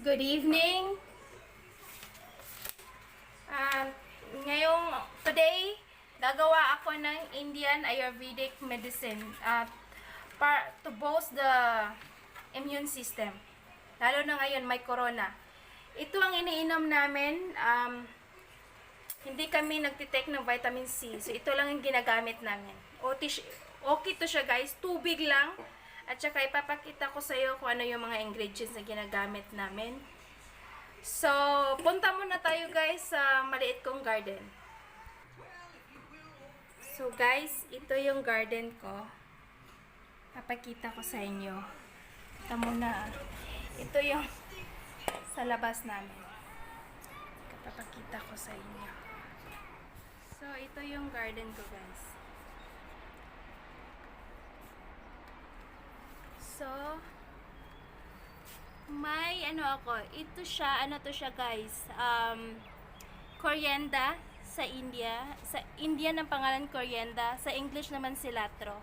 Good evening. Today, gagawa ako ng Indian Ayurvedic medicine to boost the immune system. Lalo na ngayon, may corona. Ito ang iniinom namin. Hindi kami nagtitake ng vitamin C. So, ito lang yung ginagamit namin. Okay to siya, guys. Tubig lang. At saka ipapakita ko sa iyo kung ano yung mga ingredients na ginagamit namin. So, punta muna tayo guys sa maliit kong garden. So guys, ito yung garden ko. Papakita ko sa inyo. Ito muna. Ito yung sa labas namin. Papakita ko sa inyo. So, ito yung garden ko guys. So, may ito siya, guys, coriander sa India, sa India ng pangalan coriander, sa English naman cilantro.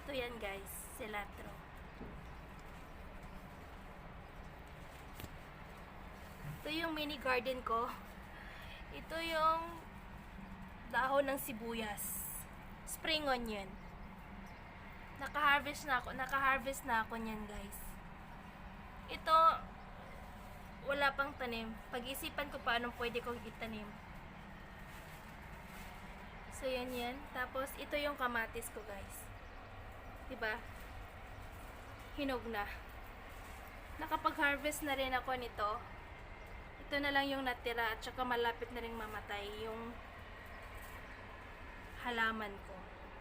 Ito yan guys, cilantro. Ito yung mini garden ko. Ito yung dahon ng sibuyas, spring onion. Naka-harvest na ako niyan, guys. Ito, wala pang tanim. Pag-isipan ko paano pwede kong itanim. So, yan. Tapos, ito yung kamatis ko, guys. Diba? Hinog na. Nakapag-harvest na rin ako nito. Ito na lang yung natira at saka malapit na rin mamatay yung halaman ko.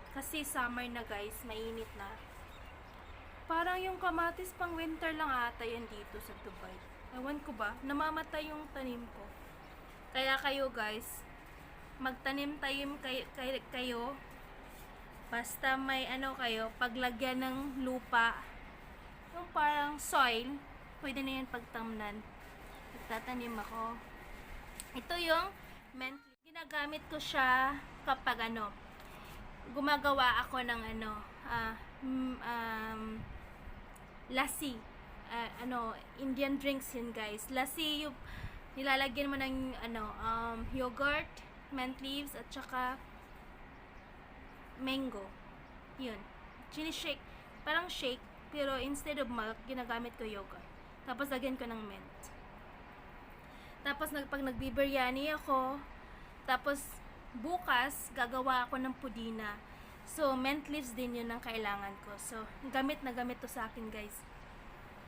Kasi summer na guys, mainit na. Parang yung kamatis pang winter lang ata yan dito sa Dubai. Ewan ko ba, namamatay yung tanim ko. Kaya kayo guys, magtanim-tanim kayo. Basta may kayo, paglagyan ng lupa, yung parang soil, pwede na yan pagtamnan. Nagtatanim ako. Ito yung mint. Ginagamit ko siya kapag gumagawa ako ng lassi. Indian drinks yun guys. Lassi yung nilalagyan mo ng yogurt, mint leaves at saka mango. Yun. Shake. Parang shake pero instead of milk, ginagamit ko yogurt. Tapos lagyan ko ng mint. Tapos pag nagbibiryani ako, tapos bukas, gagawa ako ng pudina. So, mint leaves din yun ang kailangan ko. So, gamit na gamit to sa akin, guys.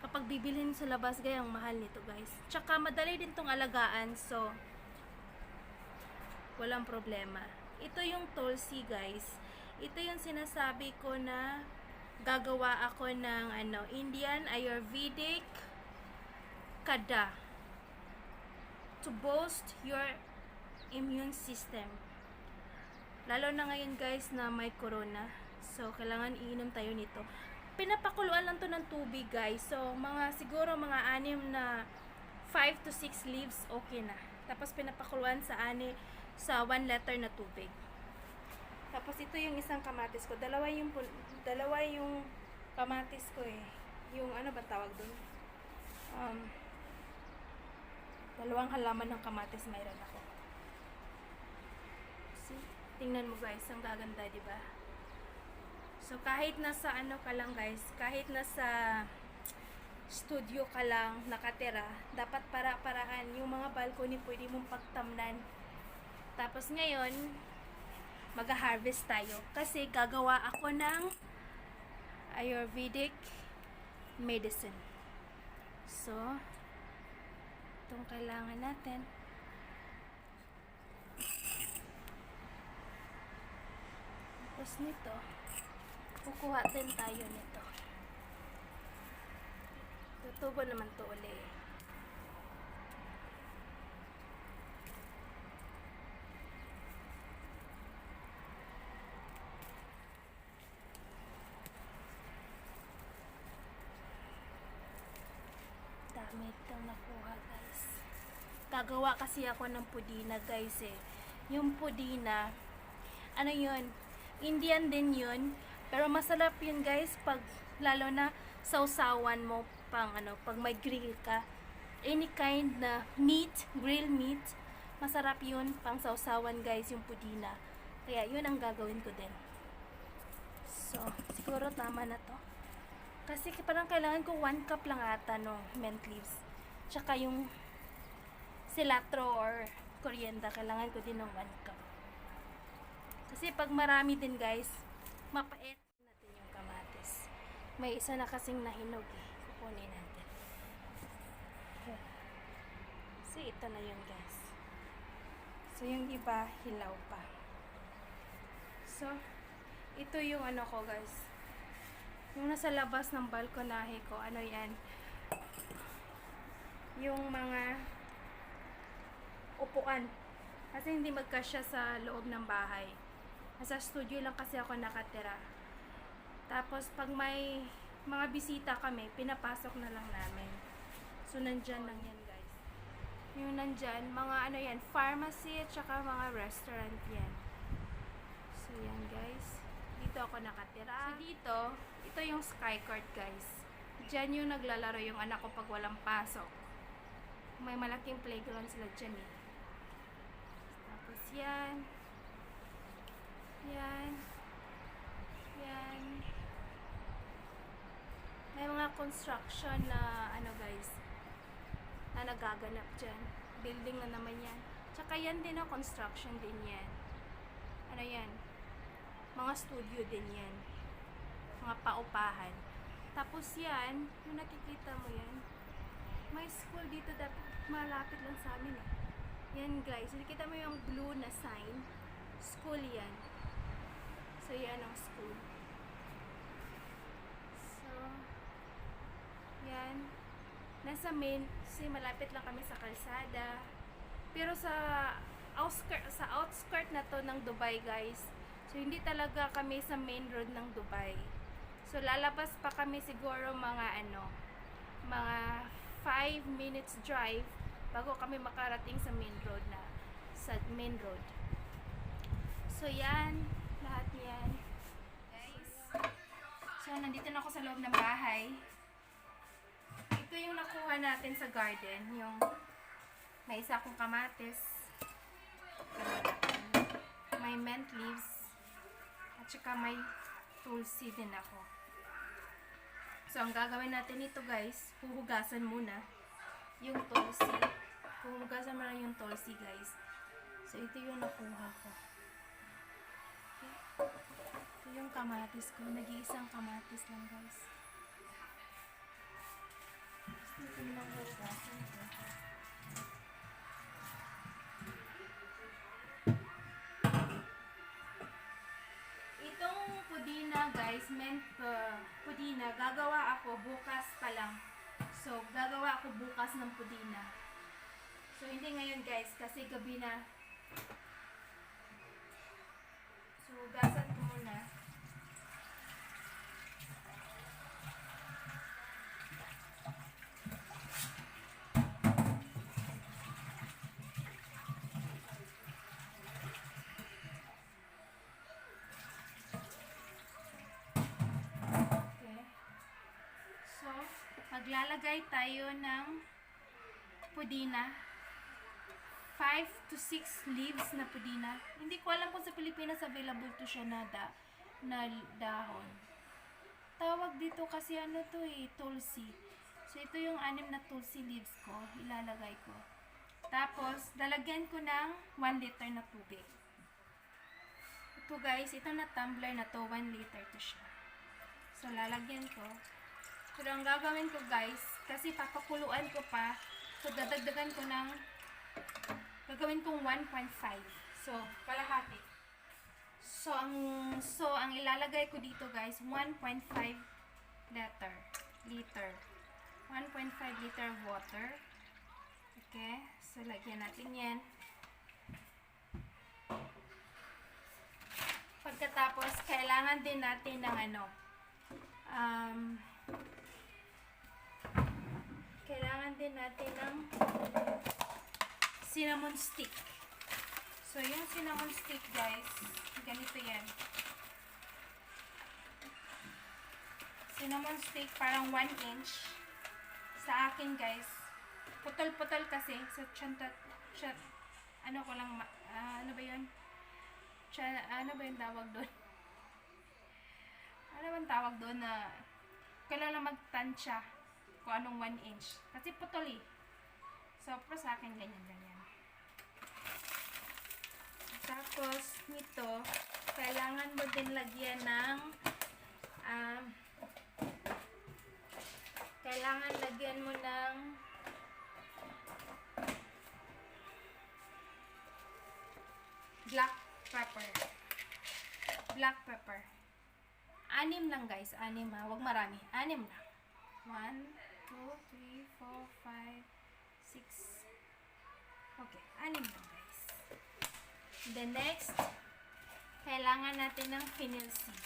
Kapag bibilhin sa labas, gayang mahal nito, guys. Tsaka, madali din tong alagaan. So, walang problema. Ito yung tulsi, guys. Ito yung sinasabi ko na gagawa ako ng Indian Ayurvedic KADA to boost your immune system. Lalo na ngayon guys na may corona. So, kailangan iinom tayo nito. Pinapakuluan lang to ng tubig guys. So, siguro mga 5 to 6 leaves, okay na. Tapos, pinapakuluan sa 1 liter na tubig. Tapos, ito yung isang kamatis ko. Dalawa yung kamatis ko eh. Yung ba tawag dun? Dalawang halaman ng kamatis mayroon ako. Tingnan mo guys, ang gaganda, di ba? So kahit nasa ka lang guys, kahit nasa studio ka lang nakatira, dapat para-paraan yung mga balcony pwede mong pagtamnan. Tapos ngayon, mag-harvest tayo kasi gagawa ako ng Ayurvedic medicine. So, itong kailangan natin. Tapos nito, kukuha din tayo nito. Tutubo naman to ulit. Dami itong nakuha guys. Gagawa kasi ako ng pudina guys eh. Yung pudina, yun? Indian din yun. Pero masarap yun guys pag lalo na sausawan mo pag may grill ka. any kind na meat, grilled meat, masarap yun pang sausawan guys, yung pudina. Kaya yun ang gagawin ko din. So, siguro tama na to. Kasi parang kailangan ko 1 cup lang ata no mint leaves. Tsaka yung cilantro or coriander, kailangan ko din ng 1 cup. Kasi pag marami din guys, mapait natin yung kamatis. May isa na kasing nahinog eh. Kukunin natin. So, ito na yun guys. So, yung iba, hilaw pa. So, ito yung ano ko guys. Yung nasa labas ng balkonahe ko, ano yan? Yung mga upuan. Kasi hindi magkasya sa loob ng bahay. Nasa studio lang kasi ako nakatira. Tapos pag may mga bisita kami, pinapasok na lang namin. So nandyan lang yan guys. Yung nandyan, mga ano yan, pharmacy at saka mga restaurant yan. So yan guys. Dito ako nakatira. So dito, ito yung sky court guys. Diyan yung naglalaro yung anak ko pag walang pasok. May malaking playground sila dyan eh. Tapos yan. Yan. Yan. May mga construction na ano guys, na nagaganap dyan. Building na naman yan. Tsaka yan din na construction din yan. Ano yan? Mga studio din yan. Mga paupahan. Tapos yan, yung nakikita mo yan, may school dito dapat malapit lang sa amin eh. Yan guys, nakikita mo yung blue na sign. School yan. So yan ang school. So, yan. Nasa main, kasi malapit lang kami sa kalsada. Pero sa outskirt na to ng Dubai guys. So hindi talaga kami sa main road ng Dubai. So lalabas pa kami siguro mga mga 5 minutes drive bago kami makarating sa main road So yan, lahat yan. Guys. So nandito na ako sa loob ng bahay. Ito yung nakuha natin sa garden, yung may isa akong kamatis. May mint leaves. At saka may tulsi din ako. So, ang gagawin natin ito guys, huhugasan muna yung tulsi. Huhugasan muna yung tulsi guys. So, ito yung nakuha ko. Okay. Ito yung kamatis ko. Nag-iisang kamatis lang guys. Ito yung huhugasan ko. Pudina guys, pudina, gagawa ako bukas pa lang. So, gagawa ako bukas ng pudina. So, hindi ngayon guys, kasi gabi na. So, hugasan ko muna. Maglalagay tayo ng pudina. 5 to 6 leaves na pudina. Hindi ko alam kung sa Pilipinas available to siya na dahon. Tawag dito kasi ano to eh, tulsi. So ito yung 6 na tulsi leaves ko. Ilalagay ko. Tapos, lalagyan ko ng 1 liter na tubig. Ito guys, ito na tumbler na to, 1 liter to siya. So lalagyan ko. So, ang gagawin ko guys, kasi papakuluan ko pa, so dadagdagan ko ng, gagawin kong 1.5. So, kalahati. So, ang ilalagay ko dito guys, 1.5 liter. 1.5 liter of water. Okay, so lagyan natin yan. Pagkatapos, kailangan din natin ng kailangan din natin ng cinnamon stick. So, yung cinnamon stick guys, ganito yan. Cinnamon stick, parang 1 inch. Sa akin guys, putol-putol kasi. So, ano ko lang, ano ba yun? Ano ba yung tawag doon? Ano ba yung tawag doon na kailangan magtansya kung anong 1 inch. Kasi putol eh. So, para sa akin, ganyan-ganyan. Tapos, nito, kailangan mo din lagyan ng kailangan lagyan mo ng black pepper. Black pepper. 6 lang guys. 6 ha. Huwag marami. 6 lang. 1, 2, 3, 4, 5, 6. Okay. 6 lang guys. Then next, kailangan natin ng fennel seed.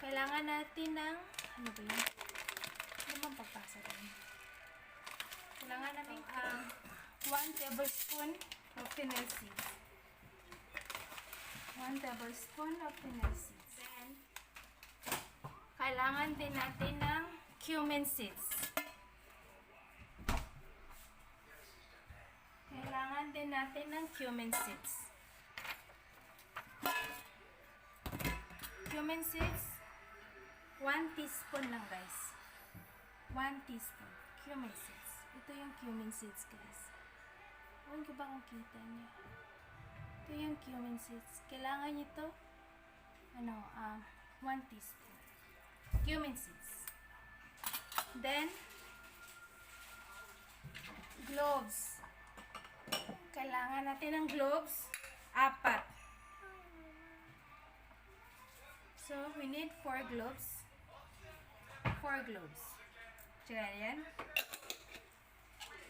Kailangan natin ng, ano ba yun? Ano bang pagpasa rin? Kailangan natin 1 tablespoon of fennel seed. 1 tablespoon of fennel seed. Then, kailangan din natin ng cumin seeds. Kailangan din natin ng cumin seeds. Cumin seeds, 1 teaspoon lang guys. 1 teaspoon. Cumin seeds. Ito yung cumin seeds guys. Ewan ko ba kung kita niyo? Ito yung cumin seeds. Kailangan nyo ito, 1 teaspoon. Cumin seeds. Then, gloves. Kailangan natin ng gloves, 4. So, we need 4 gloves. 4 gloves. Tsaka yan.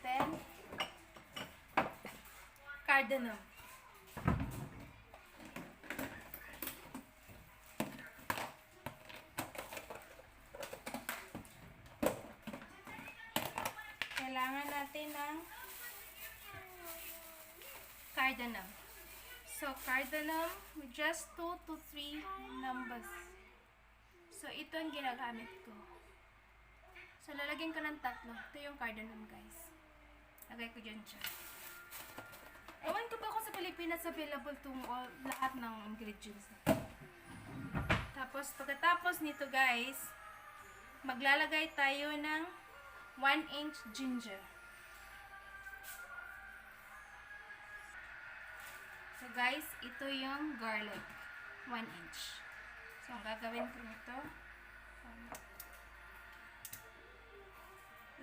Then, cardamom. Kailangan natin ng cardamom. So, cardamom with just 2 to 3 numbers. So, ito ang ginagamit ko. So, lalagyan ko ng 3. Ito yung cardamom, guys. Lagay ko dyan siya. Ewan ko ba kung sa Pilipinas available itong lahat ng ingredients. Tapos, pagkatapos nito, guys, maglalagay tayo ng 1 inch ginger. So guys, ito yung garlic. 1 inch. So, ang gagawin ko nito,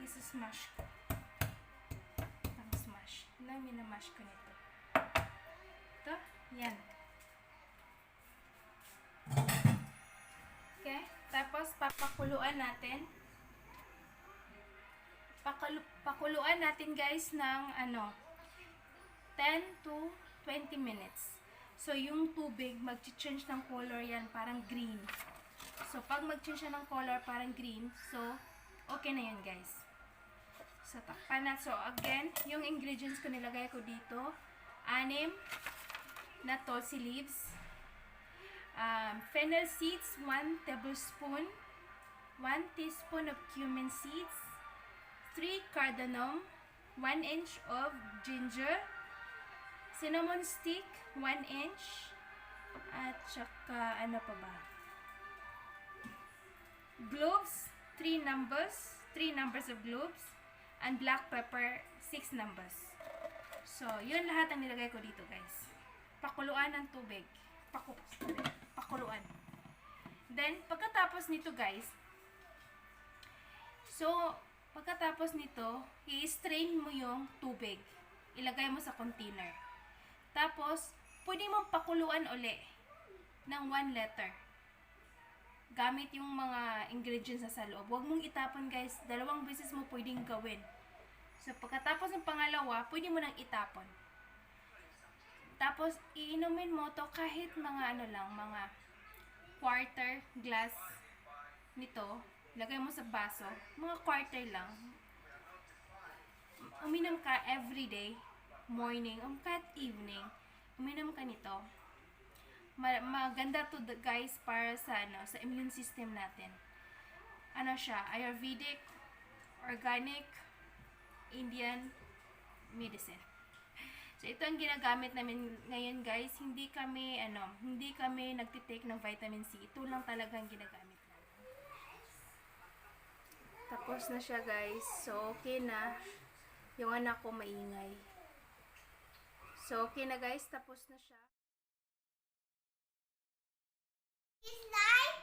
is-smash ko. Smash. Ilang minamash ko nito. Ito, yan. Okay, tapos papakuluan natin. Pakuluan natin guys ng 10 to 20 minutes. So, yung tubig, mag-change ng color yan, parang green. So, pag mag-change siya ng color, parang green, so, okay na yan, guys. So, takpan na. So, again, yung ingredients ko nilagay ko dito, 6 na tulsi leaves, fennel seeds, 1 tablespoon, 1 teaspoon of cumin seeds, 3 cardamom, 1 inch of ginger, cinnamon stick, 1 inch, at saka, ano pa ba? Cloves, 3 numbers of cloves, and black pepper, 6 numbers. So, yun lahat ang nilagay ko dito, guys. Pakuluan ng tubig. Pakuluan. Then, pagkatapos nito, guys, so, pagkatapos nito, i-strain mo yung tubig. Ilagay mo sa container. Tapos, pwede mong pakuluan uli ng 1 liter. Gamit yung mga ingredients sa loob. Huwag mong itapon guys. 2 beses mo pwedeng gawin. So, pagkatapos ng pangalawa, pwede mo nang itapon. Tapos, iinumin mo to kahit mga mga quarter glass nito. Lagay mo sa baso. Mga quarter lang. Uminom ka everyday, morning, kahit evening. Uminom ka nito. Maganda to guys para sa sa immune system natin. Ano siya? Ayurvedic, organic, Indian medicine. So, ito ang ginagamit namin ngayon, guys. Hindi kami nagtitake ng vitamin C. Ito lang talaga ang ginagamit namin. Tapos na siya, guys. So, okay na. Yung anak ko maingay. So, okay na, guys. Tapos na siya. It's like